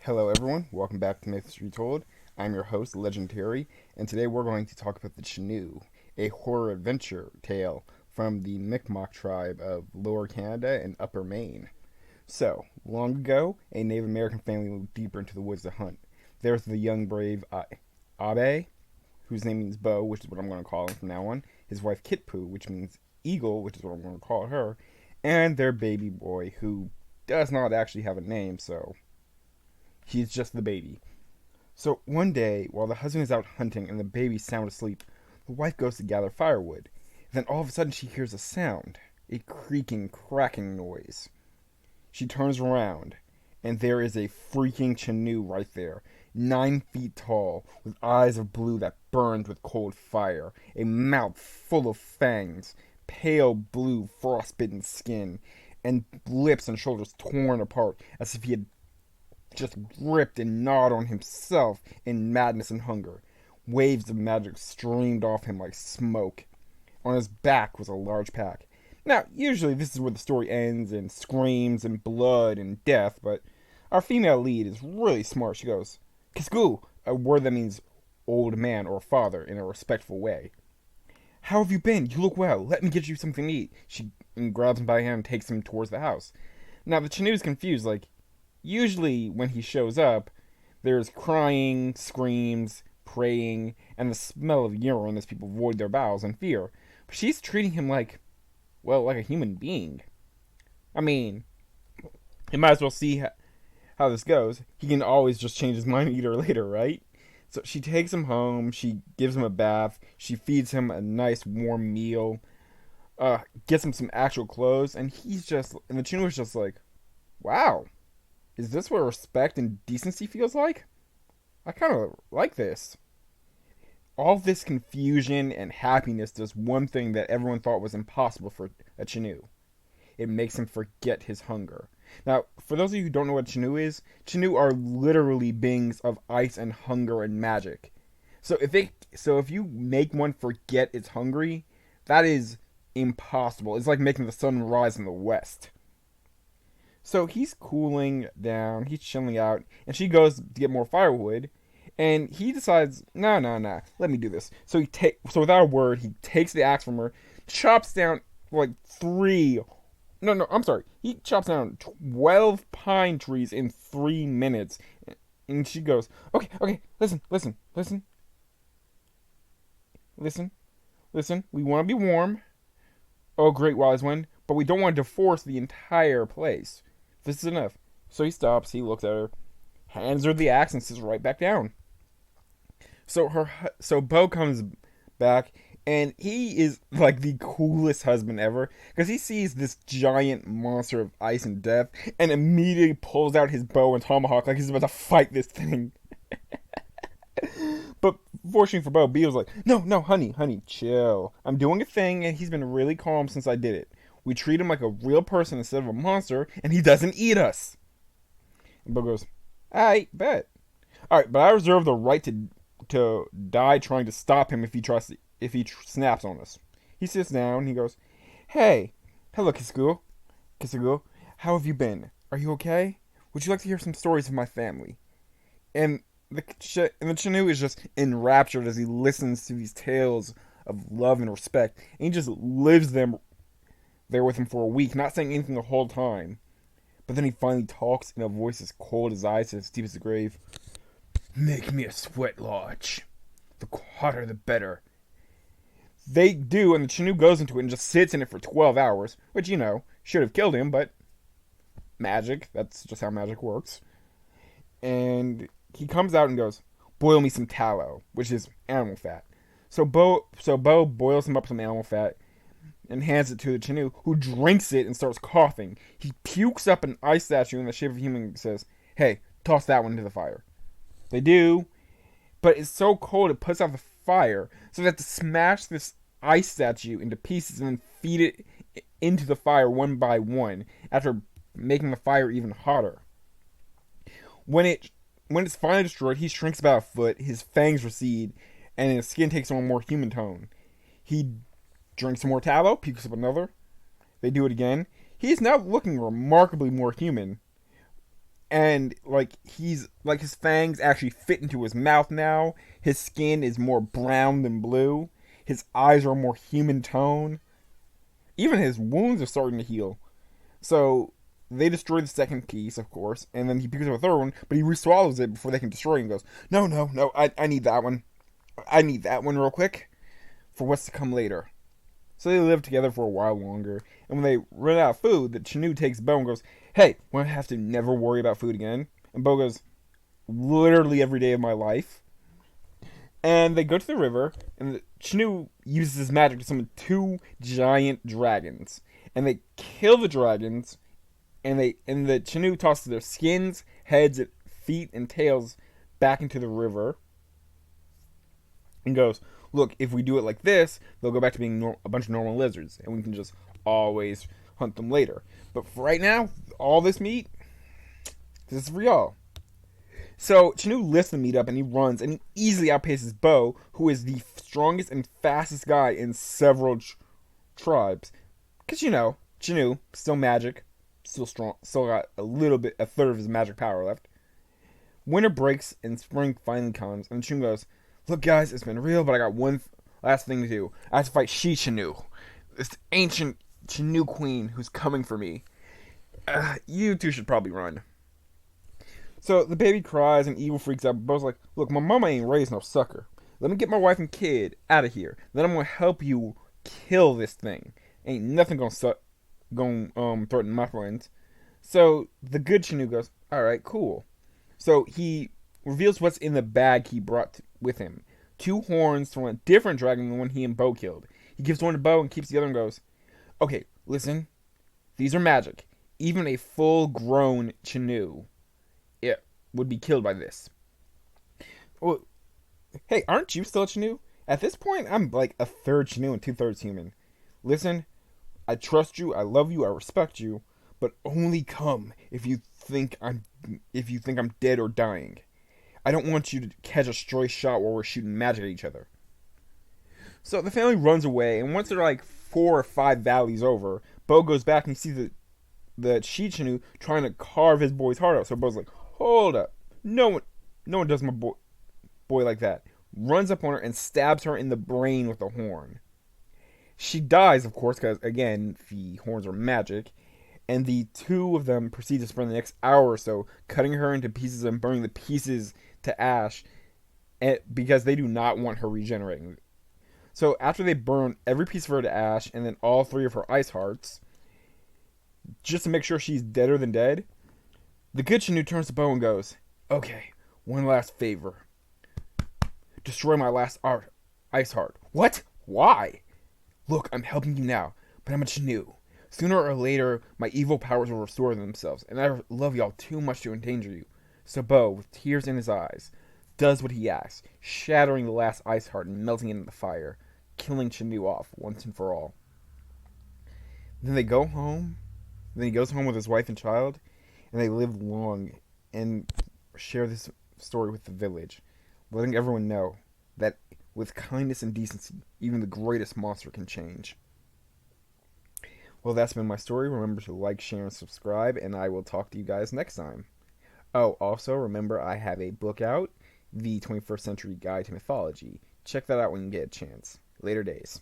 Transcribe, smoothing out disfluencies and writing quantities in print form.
Hello, everyone. Welcome back to Myths Retold. I'm your host, Legend Terry, and today we're going to talk about the Chenoo, a horror adventure tale from the Mi'kmaq tribe of Lower Canada and Upper Maine. So, long ago, a Native American family moved deeper into the woods to hunt. There's the young brave Abe, whose name means bow, which is what I'm going to call him from now on, his wife Kitpu, which means eagle, which is what I'm going to call her, and their baby boy, who does not actually have a name, so he's just the baby. So one day, while the husband is out hunting and the baby's sound asleep, the wife goes to gather firewood. Then all of a sudden she hears a sound, a creaking, cracking noise. She turns around, and there is a freaking Chenoo right there, 9 feet tall, with eyes of blue that burned with cold fire, a mouth full of fangs, pale blue frostbitten skin, and lips and shoulders torn apart as if he had just gripped and gnawed on himself in madness and hunger. Waves of magic streamed off him like smoke. On his back was a large pack. Now, usually this is where the story ends in screams and blood and death, but our female lead is really smart. She goes, Kiskoo, a word that means old man or father in a respectful way. How have you been? You look well. Let me get you something to eat. She grabs him by the hand and takes him towards the house. Now, the Chenoo's confused, like, usually when he shows up, there's crying, screams, praying, and the smell of urine as people void their bowels in fear. But she's treating him like, well, like a human being. I mean, you might as well see how this goes. He can always just change his mind and eat her later, right? So she takes him home, she gives him a bath, she feeds him a nice warm meal, gets him some actual clothes, and the Chenoo is just like, wow, is this what respect and decency feels like? I kind of like this. All this confusion and happiness does one thing that everyone thought was impossible for a Chenoo. It makes him forget his hunger. Now, for those of you who don't know what Chenoo are literally beings of ice and hunger and magic. So if you make one forget it's hungry, that is impossible. It's like making the sun rise in the west. So he's cooling down, he's chilling out, and she goes to get more firewood, and he decides, no, let me do this. So without a word, he takes the axe from her, chops down like he chops down 12 pine trees in 3 minutes, and she goes, okay, listen, we want to be warm, oh great wise one, but we don't want to force the entire place. This is enough. So he stops, he looks at her, hands her the axe, and sits right back down. So Bo comes back, and he is like the coolest husband ever, because he sees this giant monster of ice and death, and immediately pulls out his bow and tomahawk like he's about to fight this thing. But fortunately for Bo, B was like, no, honey, chill. I'm doing a thing, and he's been really calm since I did it. We treat him like a real person instead of a monster, and he doesn't eat us. And Bo goes, I bet. Alright, but I reserve the right to die trying to stop him if he snaps on us. He sits down, and he goes, Hey, hello, Kiskoo, how have you been? Are you okay? Would you like to hear some stories of my family? And the Chenoo is just enraptured as he listens to these tales of love and respect, and he just lives them there with him for a week, not saying anything the whole time. But then he finally talks in a voice as cold as ice and as deep as the grave. Make me a sweat lodge. The hotter the better. They do, and the Chenoo goes into it and just sits in it for 12 hours, which, should have killed him, but magic, that's just how magic works. And he comes out and goes, boil me some tallow, which is animal fat. So Bo boils him up some animal fat, and hands it to the Chenoo, who drinks it and starts coughing. He pukes up an ice statue in the shape of a human and says, hey, toss that one into the fire. They do, but it's so cold it puts out the fire, so they have to smash this ice statue into pieces and then feed it into the fire one by one, after making the fire even hotter. When it's finally destroyed, he shrinks about a foot, his fangs recede, and his skin takes on a more human tone. He drinks some more tallow, pukes up another. They do it again. He is now looking remarkably more human. and like he's like his fangs actually fit into his mouth now. His skin is more brown than blue. His eyes are more human tone. Even his wounds are starting to heal. So they destroy the second piece, of course, and then he picks up a third one, but he reswallows it before they can destroy it and goes, no, no, no, I need that one. I need that one real quick for what's to come later. So they live together for a while longer, and when they run out of food, the Chenoo takes Bo and goes, hey, want to have to never worry about food again? And Bo goes, literally every day of my life. And they go to the river, and the Chenoo uses his magic to summon two giant dragons. And they kill the dragons, and the Chenoo tosses their skins, heads, feet, and tails back into the river. And goes, look, if we do it like this, they'll go back to being a bunch of normal lizards, and we can just always hunt them later. But for right now, all this meat, this is for y'all. So Chenoo lifts the meat up and he runs and he easily outpaces Bo, who is the strongest and fastest guy in several tribes. Because, Chenoo, still magic, still strong, still got a third of his magic power left. Winter breaks and spring finally comes, and Chenoo goes, look guys, it's been real, but I got one last thing to do. I have to fight Chenoo, this ancient Chenoo queen who's coming for me. You two should probably run. So the baby cries and Eagle freaks out. But Bo's like, look, my mama ain't raised no sucker. Let me get my wife and kid out of here. Then I'm gonna help you kill this thing. Ain't nothing gonna threaten my friends. So the good Chenoo goes, all right, cool. So he reveals what's in the bag he brought with him. 2 horns from a different dragon than the one he and Bo killed. He gives one to Bo and keeps the other and goes, okay, listen, these are magic. Even a full-grown Chenoo would be killed by this. Well, hey, aren't you still a Chenoo? At this point, I'm like a third Chenoo and 2/3 human. Listen, I trust you, I love you, I respect you, but only come if you think I'm dead or dying. I don't want you to catch a stray shot while we're shooting magic at each other. So the family runs away, and once they're like 4 or 5 valleys over, Bo goes back and he sees the She Chenoo trying to carve his boy's heart out. So Bo's like, hold up. No one does my boy like that. Runs up on her and stabs her in the brain with the horn. She dies, of course, because, again, the horns are magic. And the 2 of them proceed to spend the next hour or so cutting her into pieces and burning the pieces to ash because they do not want her regenerating. So after they burn every piece of her to ash and then all 3 of her ice hearts, just to make sure she's deader than dead, the good Chenoo turns to Bo and goes, okay, one last favor. Destroy my last ice heart. What? Why? Look, I'm helping you now, but I'm a Chenoo. Sooner or later, my evil powers will restore themselves, and I love y'all too much to endanger you. So Bo, with tears in his eyes, does what he asks, shattering the last ice heart and melting it in the fire, killing Chenoo off once and for all. Then they go home. Then he goes home with his wife and child, and they live long and share this story with the village, letting everyone know that with kindness and decency, even the greatest monster can change. Well, that's been my story. Remember to like, share, and subscribe, and I will talk to you guys next time. Oh, also, remember I have a book out, The 21st Century Guide to Mythology. Check that out when you get a chance. Later days.